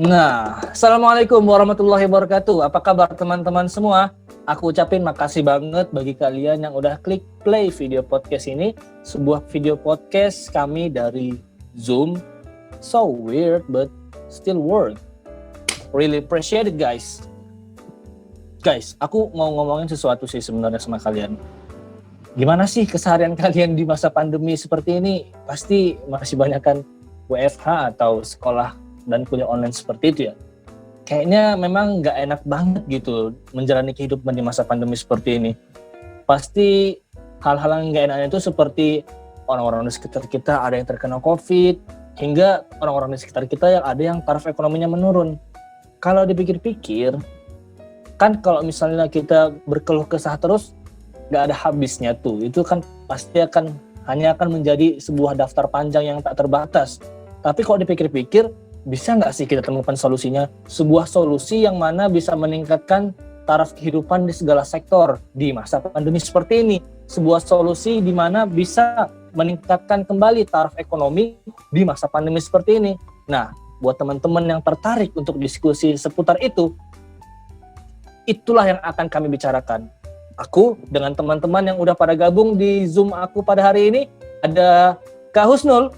Assalamualaikum warahmatullahi wabarakatuh. Apa kabar teman-teman semua? Aku ucapin makasih banget bagi kalian yang udah klik play video podcast ini. Sebuah video podcast kami dari Zoom. So weird but still work. Really appreciate it guys. Guys, aku mau ngomongin sesuatu sih sebenarnya sama kalian. Gimana sih keseharian kalian di masa pandemi seperti ini? Pasti masih banyak kan WFH atau sekolah dan kuliah online seperti itu ya. Kayaknya memang nggak enak banget gitu menjalani kehidupan di masa pandemi seperti ini. Pasti hal-hal yang nggak enaknya itu seperti orang-orang di sekitar kita ada yang terkena COVID, hingga orang-orang di sekitar kita yang ada yang taraf ekonominya menurun. Kalau dipikir-pikir, kan kalau misalnya kita berkeluh kesah terus, nggak ada habisnya tuh. Itu kan pasti hanya akan menjadi sebuah daftar panjang yang tak terbatas. Tapi kalau dipikir-pikir, bisa nggak sih kita temukan solusinya? Sebuah solusi yang mana bisa meningkatkan taraf kehidupan di segala sektor di masa pandemi seperti ini. Sebuah solusi di mana bisa meningkatkan kembali taraf ekonomi di masa pandemi seperti ini. Nah, buat teman-teman yang tertarik untuk diskusi seputar itu, itulah yang akan kami bicarakan. Aku dengan teman-teman yang udah pada gabung di Zoom aku pada hari ini, ada Kak Husnul.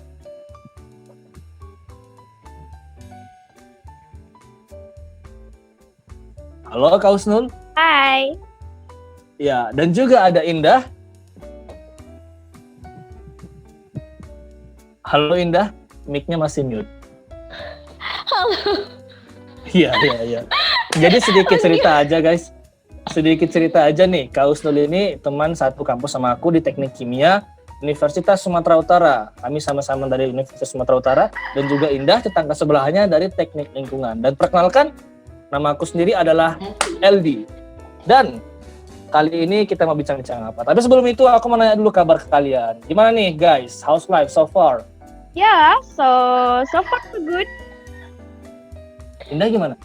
Halo Kak Husnul. Hai. Ya, dan juga ada Indah. Halo Indah, mic-nya masih mute. Halo. Iya. Jadi sedikit cerita aja guys. Sedikit cerita aja nih, Kak Husnul ini teman satu kampus sama aku di Teknik Kimia Universitas Sumatera Utara. Kami sama-sama dari Universitas Sumatera Utara, dan juga Indah tetangga sebelahnya dari Teknik Lingkungan. Dan perkenalkan, nama aku sendiri adalah LD. Dan kali ini kita mau bincang-bincang apa. Tapi sebelum itu aku mau nanya dulu kabar ke kalian. Gimana nih guys? How's life so far? Ya, so far so good. Indah gimana?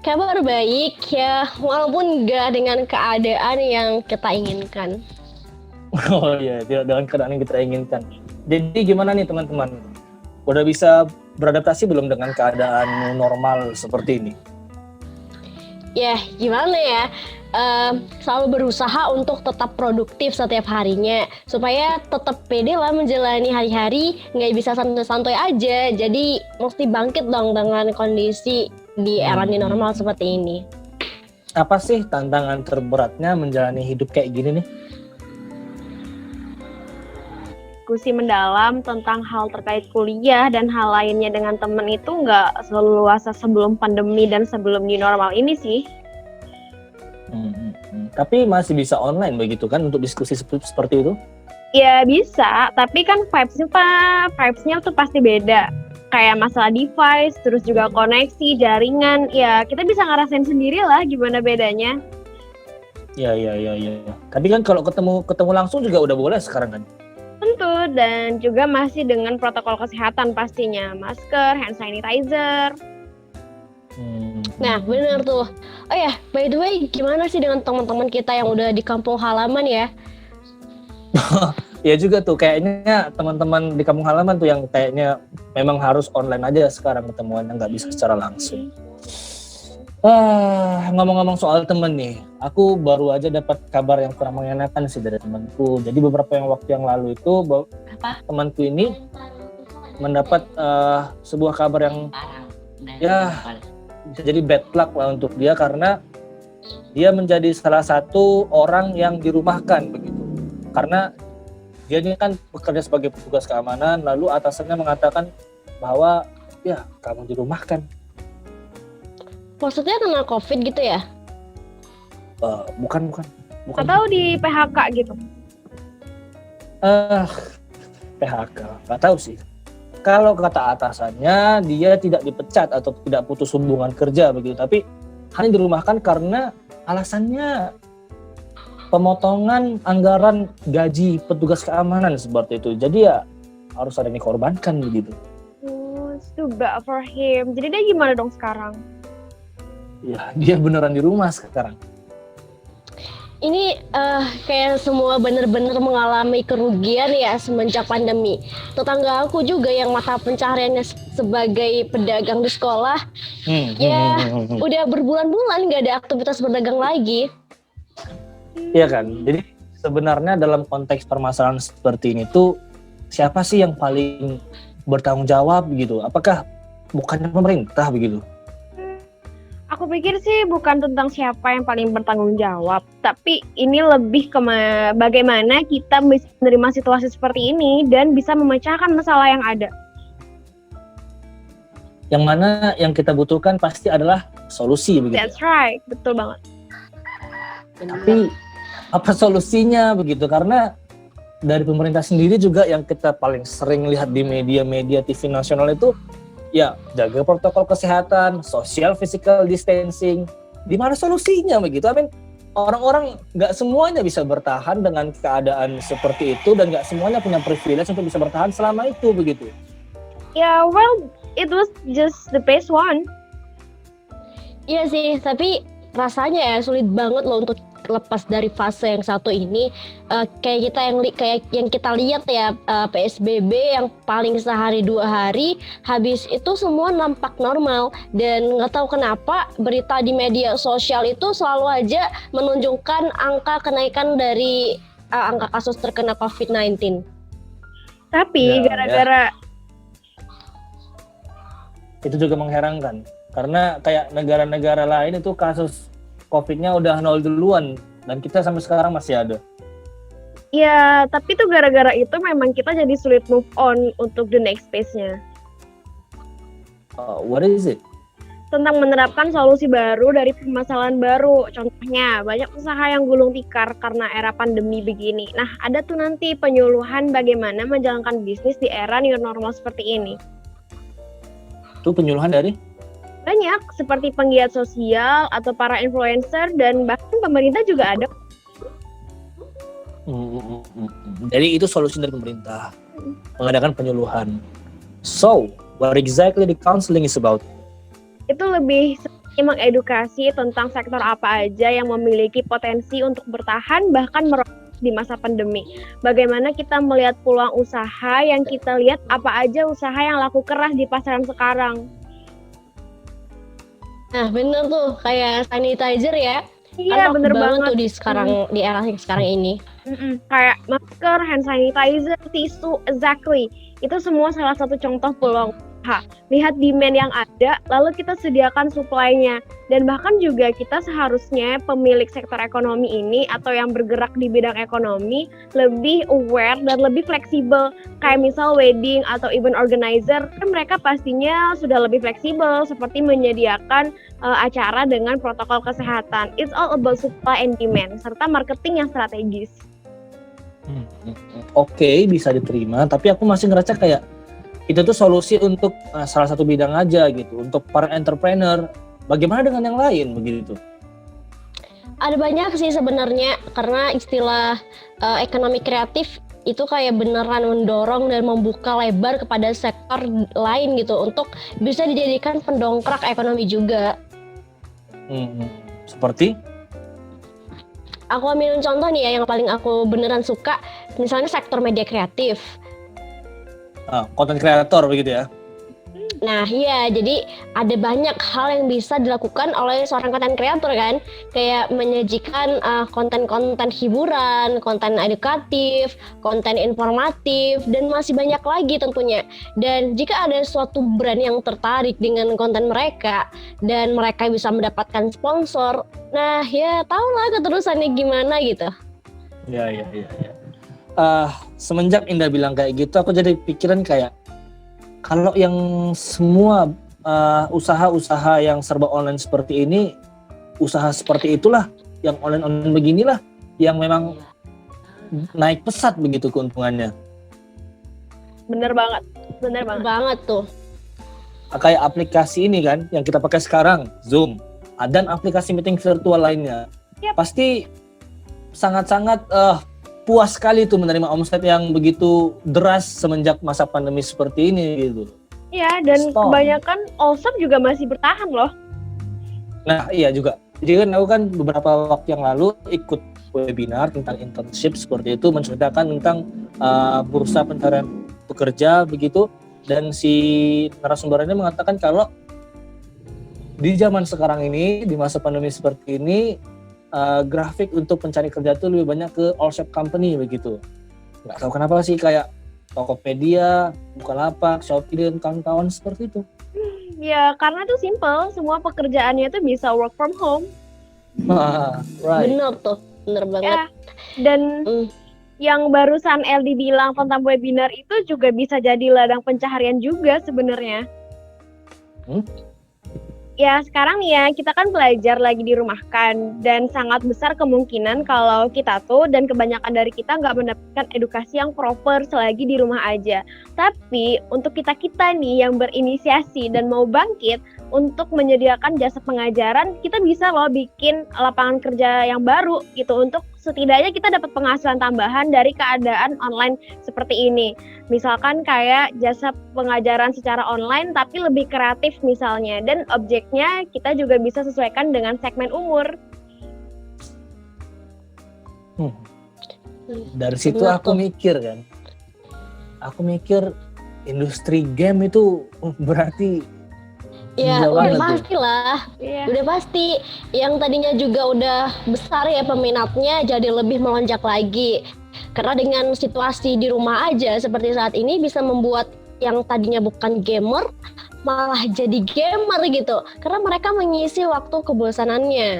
Kabar baik ya, walaupun nggak dengan keadaan yang kita inginkan. Oh iya, tidak dengan keadaan yang kita inginkan. Jadi gimana nih teman-teman? Udah bisa beradaptasi belum dengan keadaan normal seperti ini? Ya, gimana ya? Selalu berusaha untuk tetap produktif setiap harinya, supaya tetap pede lah menjalani hari-hari, nggak bisa santai-santai aja. Jadi mesti bangkit dong dengan kondisi di era new normal seperti ini. Apa sih tantangan terberatnya menjalani hidup kayak gini nih? Diskusi mendalam tentang hal terkait kuliah dan hal lainnya dengan temen itu nggak seleluasa sebelum pandemi dan sebelum new normal ini sih. Tapi masih bisa online begitu kan untuk diskusi seperti itu? Ya bisa, tapi kan vibes-nya tuh pasti beda. Kayak masalah device, terus juga koneksi, jaringan. Ya kita bisa ngerasain sendiri lah gimana bedanya. Ya. Tapi kan kalau ketemu langsung juga udah boleh sekarang kan? Tentu, dan juga masih dengan protokol kesehatan pastinya. Masker, hand sanitizer. Nah, benar tuh. Oh ya, by the way, gimana sih dengan teman-teman kita yang udah di kampung halaman ya? Ya juga tuh, kayaknya teman-teman di kampung halaman tuh yang kayaknya memang harus online aja sekarang ketemuannya, nggak bisa secara langsung. Ngomong-ngomong soal temen nih, aku baru aja dapat kabar yang kurang mengenakan sih dari temanku. Jadi beberapa waktu yang lalu itu temanku ini mendapat sebuah kabar yang bisa jadi bad luck lah untuk dia, karena dia menjadi salah satu orang yang dirumahkan begitu. Karena dia ini kan bekerja sebagai petugas keamanan, lalu atasannya mengatakan bahwa ya kamu dirumahkan. Maksudnya kena COVID gitu ya? Bukan. Atau di PHK gitu? PHK, nggak tahu sih. Kalau kata atasannya, dia tidak dipecat atau tidak putus hubungan kerja begitu, tapi hanya dirumahkan karena alasannya pemotongan anggaran gaji petugas keamanan seperti itu. Jadi ya harus ada yang dikorbankan begitu. Too bad for him. Jadi dia gimana dong sekarang? Ya, dia beneran di rumah sekarang. Ini kayak semua bener-bener mengalami kerugian ya semenjak pandemi. Tetangga aku juga yang mata pencahariannya sebagai pedagang di sekolah, ya udah berbulan-bulan nggak ada aktivitas berdagang lagi. Iya kan? Jadi sebenarnya dalam konteks permasalahan seperti ini tuh siapa sih yang paling bertanggung jawab gitu? Apakah bukannya pemerintah begitu? Aku pikir sih bukan tentang siapa yang paling bertanggung jawab, tapi ini lebih ke bagaimana kita bisa menerima situasi seperti ini dan bisa memecahkan masalah yang ada. Yang mana yang kita butuhkan pasti adalah solusi begitu. That's right, betul banget. Tapi apa solusinya begitu? Karena dari pemerintah sendiri juga yang kita paling sering lihat di media-media TV nasional itu ya jaga protokol kesehatan, social physical distancing. Di mana solusinya begitu? I mean, orang-orang nggak semuanya bisa bertahan dengan keadaan seperti itu dan nggak semuanya punya privilege untuk bisa bertahan selama itu begitu. Ya, well, it was just the best one. Iya sih, tapi rasanya ya sulit banget loh untuk lepas dari fase yang satu ini. Kayak yang kita lihat ya, PSBB yang paling sehari 2 hari, habis itu semua nampak normal dan nggak tahu kenapa berita di media sosial itu selalu aja menunjukkan angka kenaikan dari angka kasus terkena COVID-19. Tapi gara-gara itu juga mengherankan karena kayak negara-negara lain itu kasus COVID-nya udah 0 duluan dan kita sampai sekarang masih ada. ya, tapi tuh gara-gara itu memang kita jadi sulit move on untuk the next phase-nya. What is it? Tentang menerapkan solusi baru dari permasalahan baru. Contohnya, banyak usaha yang gulung tikar karena era pandemi begini. Nah, ada tuh nanti penyuluhan bagaimana menjalankan bisnis di era new normal seperti ini. Itu penyuluhan dari? Banyak, seperti penggiat sosial atau para influencer dan bahkan pemerintah juga ada. Jadi itu solusi dari pemerintah mengadakan penyuluhan. So, what exactly the counseling is about? Itu lebih seperti mengedukasi tentang sektor apa aja yang memiliki potensi untuk bertahan bahkan merosot di masa pandemi. Bagaimana kita melihat peluang usaha yang kita lihat apa aja usaha yang laku keras di pasaran sekarang. Nah bener tuh, kayak sanitizer ya. Iya, Kan bener banget banget. tuh di era yang sekarang ini. Kayak masker, hand sanitizer, tisu, exactly. Itu semua salah satu contoh peluang usaha. Lihat demand yang ada, lalu kita sediakan supply-nya. Dan bahkan juga kita seharusnya pemilik sektor ekonomi ini atau yang bergerak di bidang ekonomi lebih aware dan lebih fleksibel. Kayak misal wedding atau event organizer, kan mereka pastinya sudah lebih fleksibel seperti menyediakan acara dengan protokol kesehatan. It's all about supply and demand, serta marketing yang strategis. Oke, bisa diterima, tapi aku masih ngerasa kayak itu tuh solusi untuk salah satu bidang aja gitu, untuk para entrepreneur. Bagaimana dengan yang lain begitu? Ada banyak sih sebenarnya, karena istilah ekonomi kreatif itu kayak beneran mendorong dan membuka lebar kepada sektor lain gitu untuk bisa dijadikan pendongkrak ekonomi juga. Seperti? Aku ambil contoh nih ya yang paling aku beneran suka, misalnya sektor media kreatif. Content creator begitu ya? Nah iya, jadi ada banyak hal yang bisa dilakukan oleh seorang content creator kan. Kayak menyajikan konten-konten hiburan, konten edukatif, konten informatif, dan masih banyak lagi tentunya. Dan jika ada suatu brand yang tertarik dengan konten mereka, dan mereka bisa mendapatkan sponsor, nah ya tau lah keterusannya gimana gitu. Iya. Semenjak Indah bilang kayak gitu, aku jadi pikiran kayak kalau yang semua usaha-usaha yang serba online seperti ini, usaha seperti itulah, yang online beginilah, yang memang naik pesat begitu keuntungannya. Bener banget. Banget tuh. Kayak aplikasi ini kan, yang kita pakai sekarang, Zoom, dan aplikasi meeting virtual lainnya. Yep. Pasti sangat-sangat puas sekali tuh menerima omset yang begitu deras semenjak masa pandemi seperti ini gitu. Iya, dan kebanyakan all-shop juga masih bertahan loh. Nah iya juga. Jadi kan aku kan beberapa waktu yang lalu ikut webinar tentang internship seperti itu, menceritakan tentang bursa pencarian pekerja begitu, dan si narasumbernya mengatakan kalau di zaman sekarang ini, di masa pandemi seperti ini, grafik untuk pencari kerja itu lebih banyak ke all shop company begitu. Nggak tahu kenapa sih, kayak Tokopedia, Bukalapak, Shopee dan kawan-kawan seperti itu. Ya, karena itu simple, semua pekerjaannya itu bisa work from home. Right. Bener tuh, bener banget. Ya, dan yang barusan LD bilang tentang webinar itu juga bisa jadi ladang pencaharian juga sebenarnya. Ya sekarang nih ya, kita kan belajar lagi di rumah kan, dan sangat besar kemungkinan kalau kita tuh dan kebanyakan dari kita nggak mendapatkan edukasi yang proper selagi di rumah aja. Tapi untuk kita-kita nih yang berinisiasi dan mau bangkit untuk menyediakan jasa pengajaran, kita bisa loh bikin lapangan kerja yang baru gitu, untuk setidaknya kita dapat penghasilan tambahan dari keadaan online seperti ini. Misalkan kayak jasa pengajaran secara online tapi lebih kreatif misalnya, dan objeknya kita juga bisa sesuaikan dengan segmen umur. Dari situ aku mikir industri game itu berarti Ya gila udah banget pasti lah, udah pasti. Yang tadinya juga udah besar ya peminatnya, jadi lebih melonjak lagi. Karena dengan situasi di rumah aja seperti saat ini bisa membuat yang tadinya bukan gamer malah jadi gamer gitu. Karena mereka mengisi waktu kebosanannya.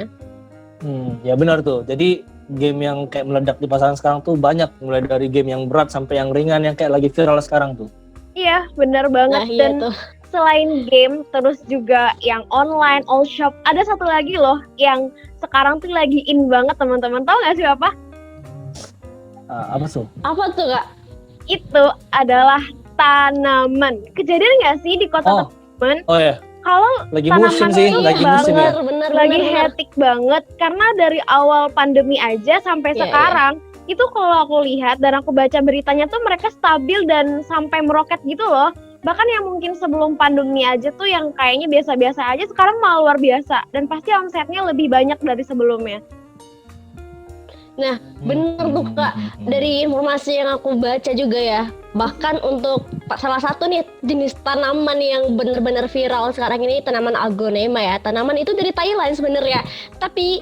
Ya benar tuh. Jadi game yang kayak meledak di pasaran sekarang tuh banyak, mulai dari game yang berat sampai yang ringan yang kayak lagi viral sekarang tuh. Iya, benar banget. Nah, iya dan tuh. Selain game, terus juga yang online, all shop. Ada satu lagi loh yang sekarang tuh lagi in banget teman-teman. Tahu nggak sih apa? Apa tuh? Apa tuh Kak? Itu adalah tanaman. Kejadian nggak sih di kota teman-teman? Oh ya. Kalau Lagi tanaman musim sih, itu lagi musim ya. lagi hectic banget karena dari awal pandemi aja sampai sekarang. Itu kalau aku lihat dan aku baca beritanya tuh mereka stabil dan sampai meroket gitu loh. Bahkan yang mungkin sebelum pandemi aja tuh yang kayaknya biasa-biasa aja sekarang malah luar biasa. Dan pasti omsetnya lebih banyak dari sebelumnya. Nah, bener tuh Kak. Dari informasi yang aku baca juga ya. Bahkan untuk salah satu nih jenis tanaman yang benar-benar viral sekarang ini, tanaman agonema ya. Tanaman itu dari Thailand sebenarnya. Tapi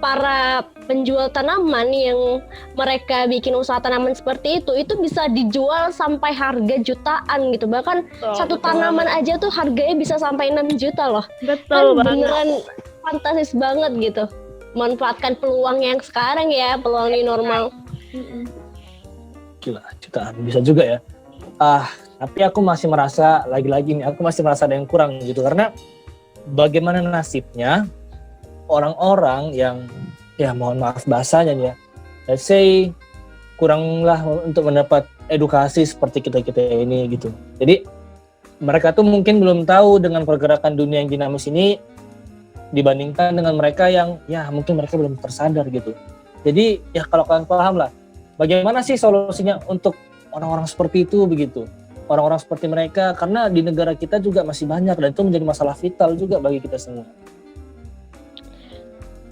para penjual tanaman yang mereka bikin usaha tanaman seperti itu bisa dijual sampai harga jutaan gitu. Bahkan satu tanaman aja tuh harganya bisa sampai 6 juta loh. Betul kan banget. Beneran fantastis banget gitu. Manfaatkan peluang yang sekarang ya, peluang ini normal. Gila, jutaan bisa juga ya. Tapi aku masih merasa lagi-lagi nih, aku masih merasa ada yang kurang gitu, karena bagaimana nasibnya orang-orang yang, ya mohon maaf bahasanya nih ya, let's say kuranglah untuk mendapat edukasi seperti kita-kita ini gitu. Jadi mereka tuh mungkin belum tahu dengan pergerakan dunia yang dinamis ini dibandingkan dengan mereka yang ya mungkin mereka belum tersadar gitu. Jadi ya kalau kalian paham lah, bagaimana sih solusinya untuk orang-orang seperti itu begitu. Orang-orang seperti mereka, karena di negara kita juga masih banyak dan itu menjadi masalah vital juga bagi kita semua.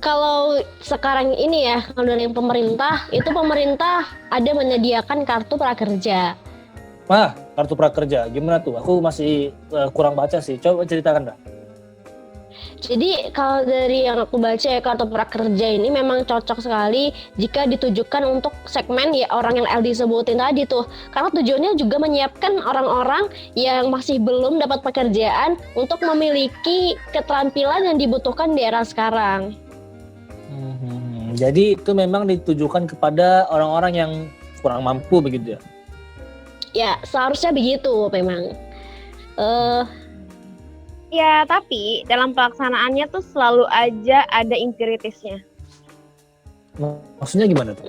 Kalau sekarang ini ya, kalau dari pemerintah, itu pemerintah ada menyediakan kartu prakerja. Kartu prakerja, gimana tuh? Aku masih kurang baca sih, coba ceritakan dah. Jadi kalau dari yang aku baca ya, kartu prakerja ini memang cocok sekali jika ditujukan untuk segmen ya orang yang LD sebutin tadi tuh. Karena tujuannya juga menyiapkan orang-orang yang masih belum dapat pekerjaan untuk memiliki keterampilan yang dibutuhkan di era sekarang. Jadi itu memang ditujukan kepada orang-orang yang kurang mampu begitu ya? Ya, seharusnya begitu memang. Ya, tapi dalam pelaksanaannya tuh selalu aja ada impuritisnya. Maksudnya gimana tuh?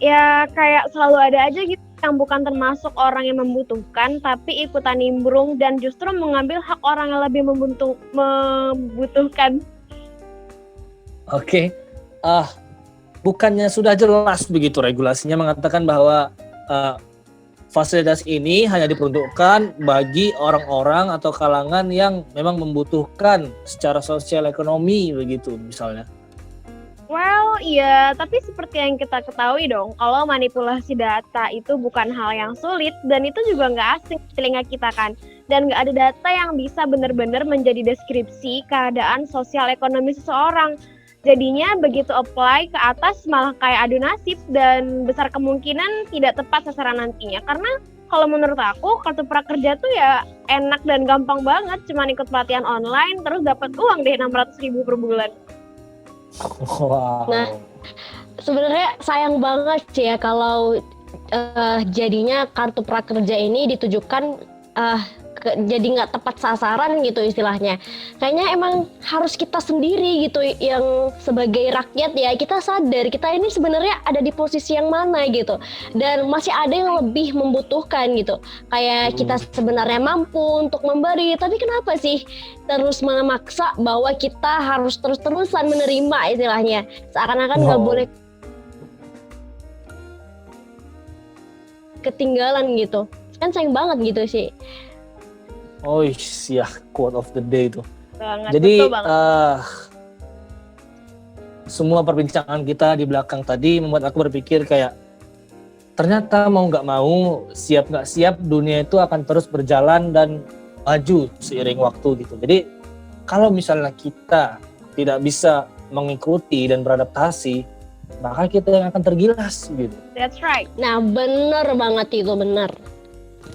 Ya, kayak selalu ada aja gitu yang bukan termasuk orang yang membutuhkan, tapi ikutan nimbrung dan justru mengambil hak orang yang lebih membutuhkan. Oke. Bukannya sudah jelas begitu regulasinya mengatakan bahwa fasilitas ini hanya diperuntukkan bagi orang-orang atau kalangan yang memang membutuhkan secara sosial ekonomi begitu misalnya. Well, iya, tapi seperti yang kita ketahui dong, kalau manipulasi data itu bukan hal yang sulit dan itu juga nggak asing di telinga kita kan. Dan nggak ada data yang bisa benar-benar menjadi deskripsi keadaan sosial ekonomi seseorang. Jadinya begitu apply ke atas malah kayak adu nasib dan besar kemungkinan tidak tepat sasaran nantinya. Karena kalau menurut aku kartu prakerja tuh ya enak dan gampang banget, cuman ikut pelatihan online terus dapat uang deh 600.000 per bulan. Wow. Nah, sebenarnya sayang banget sih ya kalau jadinya kartu prakerja ini ditujukan jadi nggak tepat sasaran gitu istilahnya. Kayaknya emang harus kita sendiri gitu yang sebagai rakyat ya, kita sadar kita ini sebenarnya ada di posisi yang mana gitu. Dan masih ada yang lebih membutuhkan gitu. Kayak kita sebenarnya mampu untuk memberi, tapi kenapa sih terus memaksa bahwa kita harus terus-terusan menerima istilahnya. Seakan-akan nggak boleh ketinggalan gitu. Kan sayang banget gitu sih. Oh iya, quote of the day itu. Banget, Jadi betul banget. semua perbincangan kita di belakang tadi membuat aku berpikir kayak ternyata mau nggak mau, siap nggak siap, dunia itu akan terus berjalan dan maju seiring waktu gitu. Jadi kalau misalnya kita tidak bisa mengikuti dan beradaptasi, maka kita yang akan tergilas gitu. That's right. Nah, bener banget itu, bener.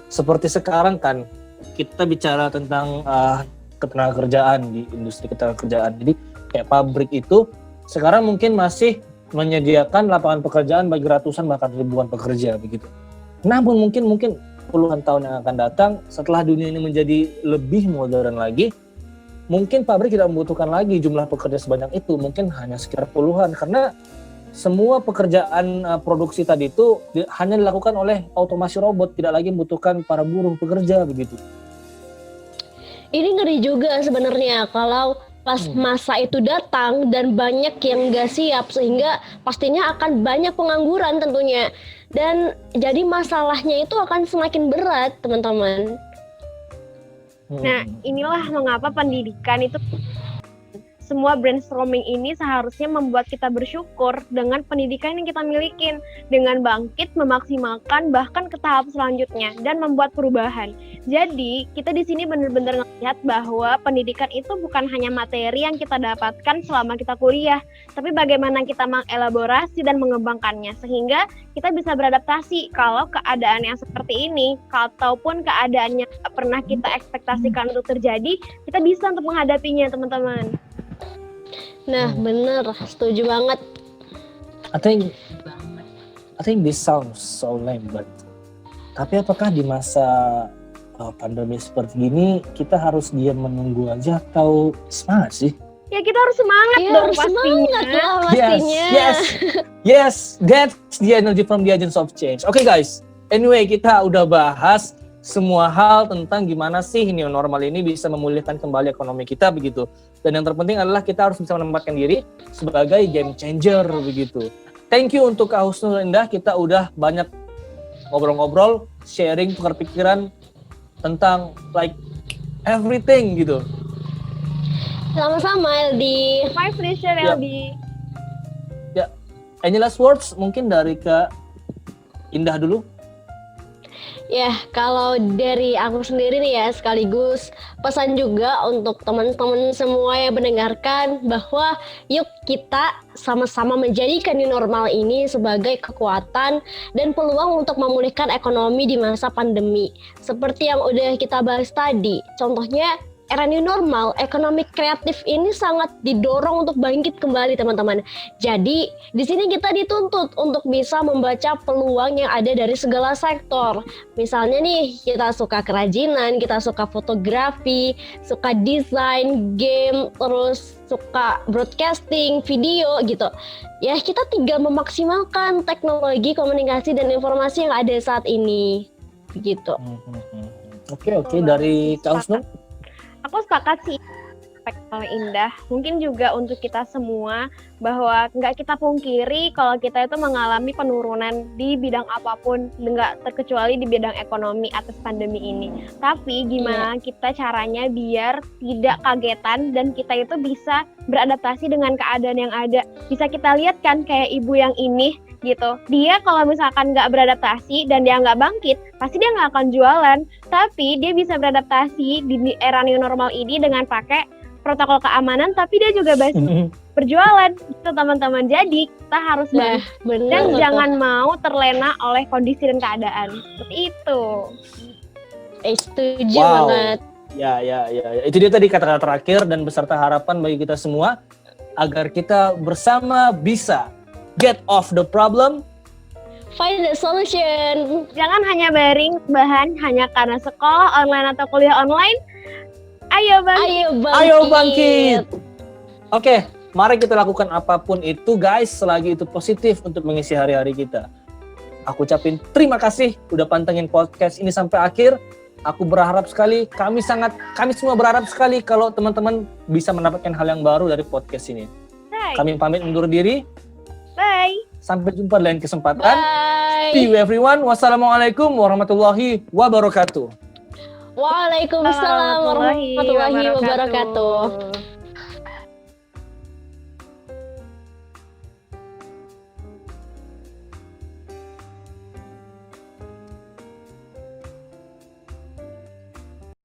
Seperti sekarang kan kita bicara tentang ketenagakerjaan di industri ketenagakerjaan. Jadi kayak pabrik itu sekarang mungkin masih menyediakan lapangan pekerjaan bagi ratusan bahkan ribuan pekerja begitu. Namun mungkin puluhan tahun yang akan datang setelah dunia ini menjadi lebih modern lagi, mungkin pabrik tidak membutuhkan lagi jumlah pekerja sebanyak itu, mungkin hanya sekitar puluhan karena semua pekerjaan produksi tadi itu hanya dilakukan oleh otomasi robot, tidak lagi membutuhkan para buruh pekerja begitu. Ini ngeri juga sebenarnya kalau pas masa itu datang dan banyak yang nggak siap sehingga pastinya akan banyak pengangguran tentunya dan jadi masalahnya itu akan semakin berat teman-teman. Nah, inilah mengapa pendidikan itu semua brainstorming ini seharusnya membuat kita bersyukur dengan pendidikan yang kita milikin, dengan bangkit memaksimalkan bahkan ke tahap selanjutnya dan membuat perubahan. Jadi kita di sini benar-benar ngelihat bahwa pendidikan itu bukan hanya materi yang kita dapatkan selama kita kuliah, tapi bagaimana kita mengelaborasi dan mengembangkannya sehingga kita bisa beradaptasi kalau keadaan yang seperti ini ataupun keadaan yang tak pernah kita ekspektasikan untuk terjadi, kita bisa untuk menghadapinya teman-teman. Nah, bener, setuju banget. I think this sounds so lame, but tapi apakah di masa pandemi seperti ini kita harus diam menunggu aja atau semangat sih? Ya kita harus semangat Ya, dong harus pastinya. semangat lah pastinya. Yes, that's the energy from the agents of change. Okay guys, anyway kita udah bahas semua hal tentang gimana sih new normal ini bisa memulihkan kembali ekonomi kita begitu. Dan yang terpenting adalah kita harus bisa menempatkan diri sebagai game changer begitu. Thank you untuk Kak Husnul Indah, kita udah banyak ngobrol-ngobrol, sharing, tukar pikiran tentang like everything gitu. Sama-sama Eldi. My pleasure, Ya. Eldi. Ya, any last words mungkin dari Kak Indah dulu? Ya, kalau dari aku sendiri nih ya, sekaligus pesan juga untuk teman-teman semua yang mendengarkan bahwa yuk kita sama-sama menjadikan new normal ini sebagai kekuatan dan peluang untuk memulihkan ekonomi di masa pandemi. Seperti yang udah kita bahas tadi, contohnya era new normal, ekonomi kreatif ini sangat didorong untuk bangkit kembali teman-teman. Jadi di sini kita dituntut untuk bisa membaca peluang yang ada dari segala sektor. Misalnya nih kita suka kerajinan, kita suka fotografi, suka desain, game, terus suka broadcasting, video gitu. Ya kita tinggal memaksimalkan teknologi komunikasi dan informasi yang ada saat ini. Begitu. Oke, dari Kak Husnul? Aku sepakat sih. prospek paling indah. Mungkin juga untuk kita semua bahwa nggak kita pungkiri kalau kita itu mengalami penurunan di bidang apapun, nggak terkecuali di bidang ekonomi atas pandemi ini. Tapi gimana kita caranya biar tidak kagetan dan kita itu bisa beradaptasi dengan keadaan yang ada. Bisa kita lihat kan kayak ibu yang ini gitu. Dia kalau misalkan nggak beradaptasi dan dia nggak bangkit, pasti dia nggak akan jualan. Tapi dia bisa beradaptasi di era new normal ini dengan pakai protokol keamanan, tapi dia juga bisa berjualan gitu teman-teman. Jadi kita harus bangkit dan jangan mau terlena oleh kondisi dan keadaan. Seperti itu. Setuju banget. Ya. Itu dia tadi kata-kata terakhir dan beserta harapan bagi kita semua agar kita bersama bisa get off the problem, find the solution. Jangan hanya bahan hanya karena sekolah online atau kuliah online. Ayo bangkit. Oke, mari kita lakukan apapun itu guys, selagi itu positif untuk mengisi hari-hari kita. Aku ucapin terima kasih udah pantengin podcast ini sampai akhir. Aku berharap sekali, kami semua berharap sekali kalau teman-teman bisa mendapatkan hal yang baru dari podcast ini. Kami pamit undur diri. Bye. Sampai jumpa di lain kesempatan. Bye. See you everyone. Wassalamualaikum warahmatullahi wabarakatuh. Waalaikumsalam warahmatullahi wabarakatuh.